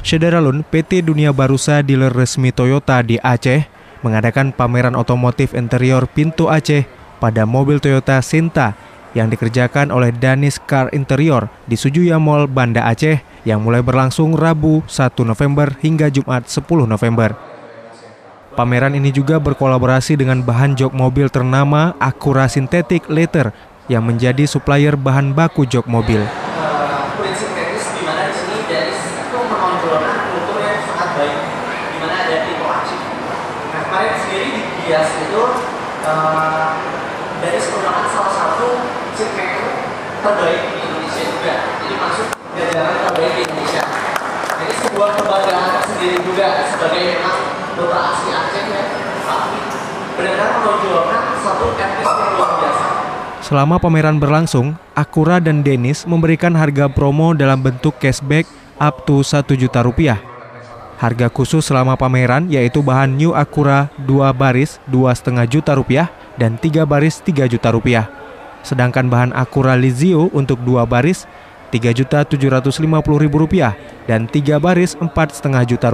Syederalun, PT Dunia Barusa, dealer resmi Toyota di Aceh, mengadakan pameran otomotif interior pintu Aceh pada mobil Toyota Sinta yang dikerjakan oleh Danis Car Interior di Sujuya Mall, Banda Aceh yang mulai berlangsung Rabu 1 November hingga Jumat 10 November. Pameran ini juga berkolaborasi dengan bahan jok mobil ternama Acura Synthetic Leather yang menjadi supplier bahan baku jok mobil. Kulit sintetis di mana di sini Danis itu menonjolkan kultur yang sangat baik, di mana ada pintu Aceh. Nah, kemarin sendiri di Gias itu Danis merupakan salah satu seatmaker terbaik di Indonesia juga. Jadi masuk jajaran terbaik di Indonesia. Jadi sebuah kebanggaan tersendiri juga sebagai memang Bapak asli Aceh ya, tapi benar-benar menonjolkan satu etnis yang luar biasa. Selama pameran berlangsung, Acura dan Danis memberikan harga promo dalam bentuk cashback up to Rp1 juta. Harga khusus selama pameran yaitu bahan New Acura 2 baris Rp2,5 juta dan 3 baris Rp3 juta. Sedangkan bahan Acura Lizio untuk 2 baris Rp3.750.000 dan 3 baris Rp4,5 juta.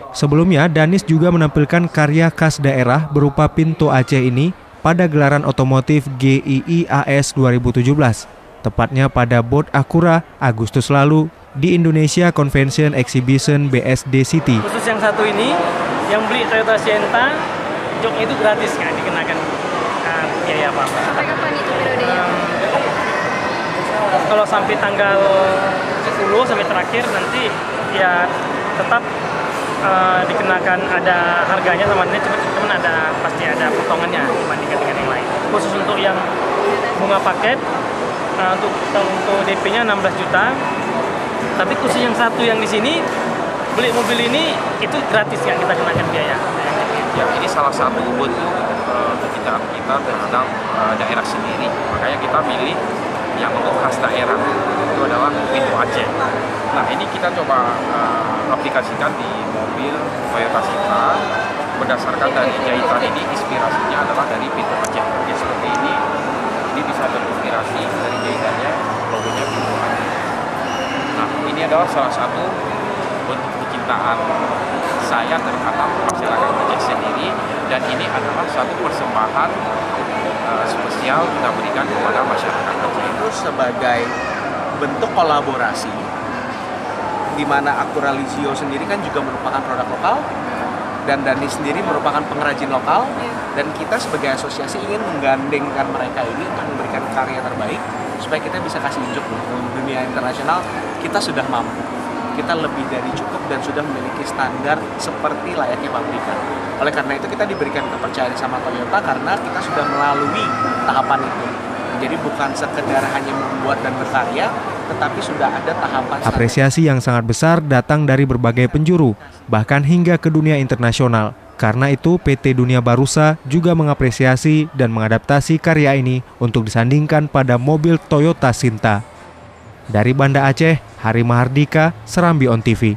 Sebelumnya, Danis juga menampilkan karya khas daerah berupa pintu Aceh ini pada gelaran otomotif GIIAS 2017, tepatnya pada Booth Acura Agustus lalu di Indonesia Convention Exhibition BSD City. Khusus yang satu ini, yang beli Toyota Sienta, joknya itu gratis, nggak dikenakan biaya apa-apa. Sampai kapan itu periodenya? Kalau sampai tanggal 10 sampai terakhir nanti ya tetap dikenakan ada harganya sama ini, cuman ada pasti ada potongannya dibandingkan dengan yang lain. Khusus untuk yang bunga paket untuk DP-nya 16 juta. Tapi khusus yang satu yang di sini beli mobil ini itu gratis yang kita kenakan biaya. Ya, ini salah satu bentuk kecintaan kita terhadap daerah sendiri. Makanya kita pilih yang untuk khas daerah itu adalah pintu Aceh. Nah, ini kita coba aplikasikan di mobil Toyota Sinta berdasarkan dari jahitan ini, inspirasinya adalah dari pintu Aceh. Jadi seperti ini bisa terinspirasi dari jahitannya, logonya pintu Aceh. Nah, ini adalah salah satu bentuk kecintaan saya terhadap masyarakat Aceh sendiri, dan ini adalah satu persembahan spesial kita berikan kepada masyarakat Aceh. Itu sebagai bentuk kolaborasi di mana Acura Lizio sendiri kan juga merupakan produk lokal dan Danis sendiri merupakan pengrajin lokal, dan kita sebagai asosiasi ingin menggandengkan mereka ini untuk memberikan karya terbaik supaya kita bisa kasih unjuk di dunia internasional kita sudah mampu, kita lebih dari cukup dan sudah memiliki standar seperti layaknya pabrikan. Oleh karena itu kita diberikan kepercayaan sama Toyota karena kita sudah melalui tahapan itu. Jadi bukan sekedar hanya membuat dan berkarya, tetapi sudah ada tahapan. Apresiasi yang sangat besar datang dari berbagai penjuru, bahkan hingga ke dunia internasional. Karena itu, PT Dunia Barusa juga mengapresiasi dan mengadaptasi karya ini untuk disandingkan pada mobil Toyota Sinta. Dari Banda Aceh, Hari Mahardika, Serambi On TV.